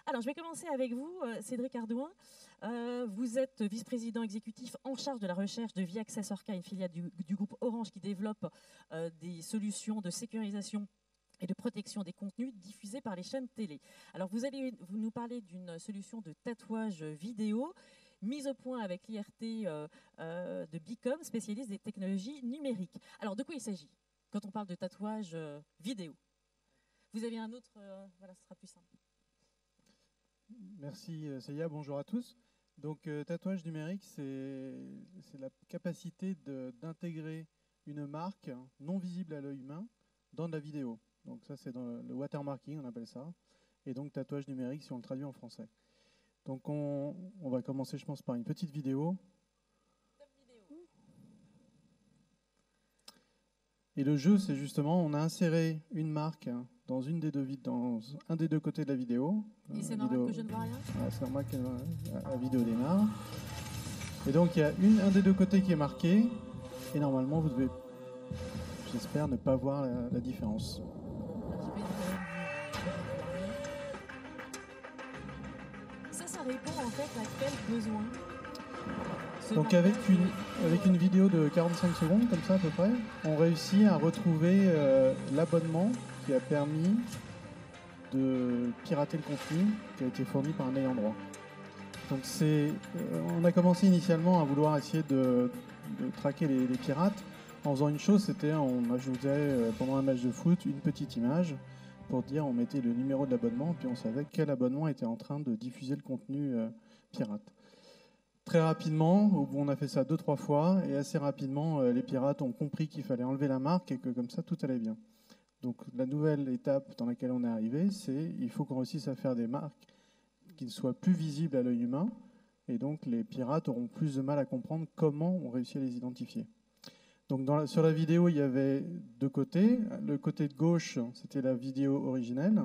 Alors, je vais commencer avec vous, Cédric Ardouin. Vous êtes vice-président exécutif en charge de la recherche de Viaccess Orca, une filiale du groupe Orange qui développe des solutions de sécurisation et de protection des contenus diffusés par les chaînes télé. Alors, vous nous parler d'une solution de tatouage vidéo mise au point avec l'IRT de Bicom, spécialiste des technologies numériques. Alors, de quoi il s'agit quand on parle de tatouage vidéo? Vous avez un autre... voilà, ce sera plus simple. Merci Célia, bonjour à tous. Donc tatouage numérique, c'est la capacité d'intégrer une marque non visible à l'œil humain dans de la vidéo. Donc ça c'est dans le watermarking, on appelle ça. Et donc tatouage numérique si on le traduit en français. Donc on va commencer je pense par une petite vidéo. Top vidéo. Et le jeu c'est justement, on a inséré une marque dans dans un des deux côtés de la vidéo. Et c'est normal que je ne vois rien? C'est normal que la vidéo démarre. Et donc il y a un des deux côtés qui est marqué. Et normalement vous devez, j'espère, ne pas voir la différence. Ça répond en fait à quel besoin? Donc avec une vidéo de 45 secondes, comme ça à peu près, on réussit à retrouver l'abonnement qui a permis de pirater le contenu qui a été fourni par un ayant droit. Donc on a commencé initialement à vouloir essayer de traquer les pirates en faisant une chose, c'était on ajoutait pendant un match de foot une petite image pour dire on mettait le numéro de l'abonnement puis on savait quel abonnement était en train de diffuser le contenu pirate. Très rapidement, on a fait ça 2-3 fois et assez rapidement les pirates ont compris qu'il fallait enlever la marque et que comme ça tout allait bien. Donc la nouvelle étape dans laquelle on est arrivé, c'est il faut qu'on réussisse à faire des marques qui ne soient plus visibles à l'œil humain, et donc les pirates auront plus de mal à comprendre comment on réussit à les identifier. Donc sur la vidéo, il y avait deux côtés. Le côté de gauche, c'était la vidéo originelle,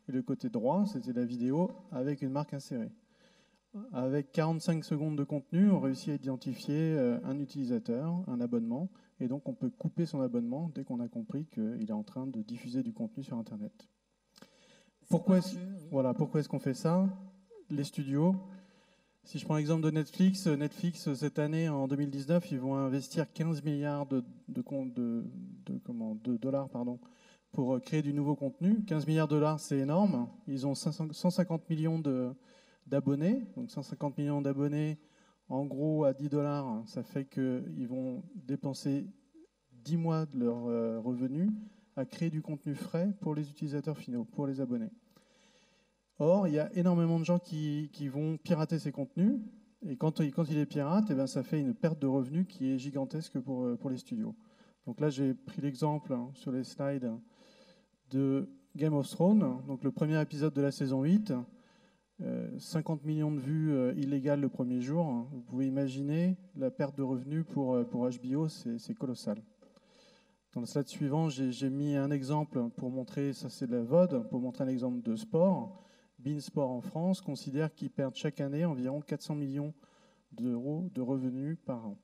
et le côté droit, c'était la vidéo avec une marque insérée. Avec 45 secondes de contenu, on réussit à identifier un utilisateur, un abonnement, et donc on peut couper son abonnement dès qu'on a compris qu'il est en train de diffuser du contenu sur Internet. Pourquoi est-ce qu'on fait ça? Les studios. Si je prends l'exemple de Netflix, cette année, en 2019, ils vont investir 15 milliards de dollars pour créer du nouveau contenu. 15 milliards de dollars, c'est énorme. Ils ont 150 millions d'abonnés. Donc 150 millions d'abonnés, en gros, à 10 dollars, ça fait qu'ils vont dépenser 10 mois de leurs revenus à créer du contenu frais pour les utilisateurs finaux, pour les abonnés. Or, il y a énormément de gens qui vont pirater ces contenus, et quand il est pirate, eh ben, ça fait une perte de revenus qui est gigantesque pour les studios. Donc là, j'ai pris l'exemple sur les slides de Game of Thrones, donc le premier épisode de la saison 8, 50 millions de vues illégales le premier jour. Vous pouvez imaginer la perte de revenus pour HBO, c'est colossal. Dans le slide suivant, j'ai mis un exemple pour montrer, ça c'est de la VOD, pour montrer un exemple de sport. Beansport en France considère qu'ils perdent chaque année environ 400 millions d'euros de revenus par an.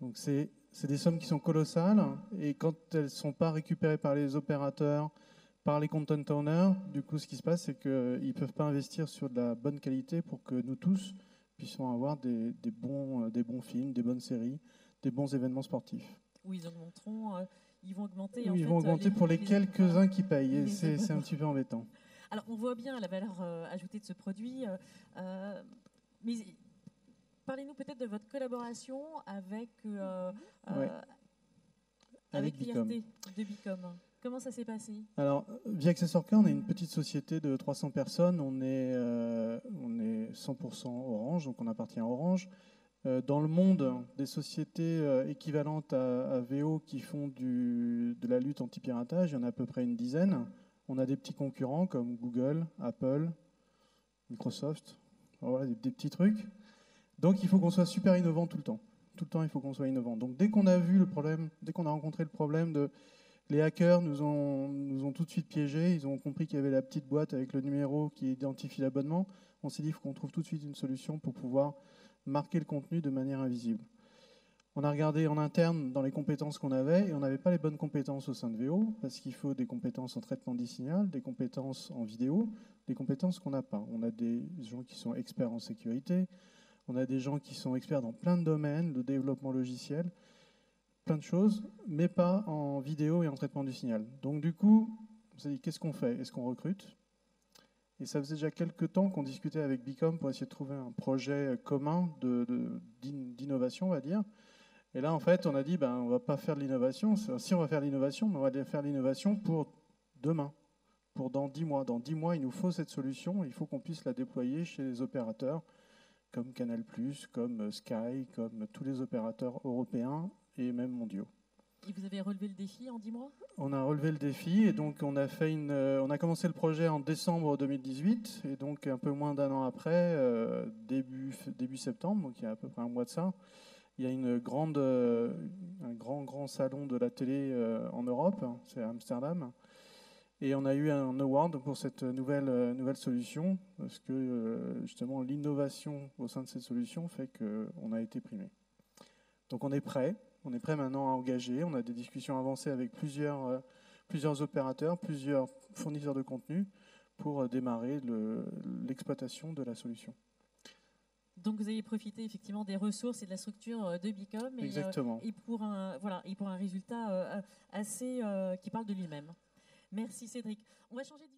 Donc c'est des sommes qui sont colossales, et quand elles ne sont pas récupérées par les opérateurs, par les content owners, du coup ce qui se passe c'est qu'ils ne peuvent pas investir sur de la bonne qualité pour que nous tous puissions avoir des bons films, des bonnes séries, des bons événements sportifs. Oui, ils vont augmenter. Oui, ils vont augmenter pour les quelques-uns qui payent, et c'est un petit peu embêtant. Alors, on voit bien la valeur ajoutée de ce produit, mais parlez-nous peut-être de votre collaboration avec l'IRT de Bicom. Comment ça s'est passé? Alors, Viaccess Orca, on est une petite société de 300 personnes, on est 100% Orange, donc on appartient à Orange. Dans le monde, des sociétés équivalentes à VO qui font de la lutte anti-piratage, il y en a à peu près une dizaine. On a des petits concurrents comme Google, Apple, Microsoft, voilà, des petits trucs. Donc il faut qu'on soit super innovant tout le temps. Tout le temps, il faut qu'on soit innovant. Donc dès qu'on a vu le problème, dès qu'on a rencontré le problème les hackers nous ont tout de suite piégés, ils ont compris qu'il y avait la petite boîte avec le numéro qui identifie l'abonnement. On s'est dit qu'il faut qu'on trouve tout de suite une solution pour pouvoir marquer le contenu de manière invisible. On a regardé en interne dans les compétences qu'on avait et on n'avait pas les bonnes compétences au sein de VO parce qu'il faut des compétences en traitement d'e-signal, des compétences en vidéo, des compétences qu'on n'a pas. On a des gens qui sont experts en sécurité, on a des gens qui sont experts dans plein de domaines, le développement logiciel, plein de choses, mais pas en vidéo et en traitement du signal. Donc du coup, on s'est dit qu'est-ce qu'on fait? Est-ce qu'on recrute? Et ça faisait déjà quelques temps qu'on discutait avec Bicom pour essayer de trouver un projet commun d'innovation, on va dire. Et là, en fait, on a dit, on ne va pas faire de l'innovation. Si on va faire de l'innovation, mais on va faire l'innovation pour demain, pour dans 10 mois. Dans 10 mois, il nous faut cette solution. Il faut qu'on puisse la déployer chez les opérateurs comme Canal+, comme Sky, comme tous les opérateurs européens et même mondiaux. Et vous avez relevé le défi en 10 mois? On a relevé le défi et donc on a commencé le projet en décembre 2018 et donc un peu moins d'un an après, début septembre, donc il y a à peu près un mois de ça, il y a un grand salon de la télé en Europe, c'est à Amsterdam, et on a eu un award pour cette nouvelle solution parce que justement l'innovation au sein de cette solution fait qu'on a été primé. Donc on est prêt maintenant à engager, on a des discussions avancées avec plusieurs opérateurs, plusieurs fournisseurs de contenu pour démarrer l'exploitation de la solution. Donc vous avez profité effectivement des ressources et de la structure de Bicom et pour un résultat assez qui parle de lui-même. Merci Cédric. On va changer de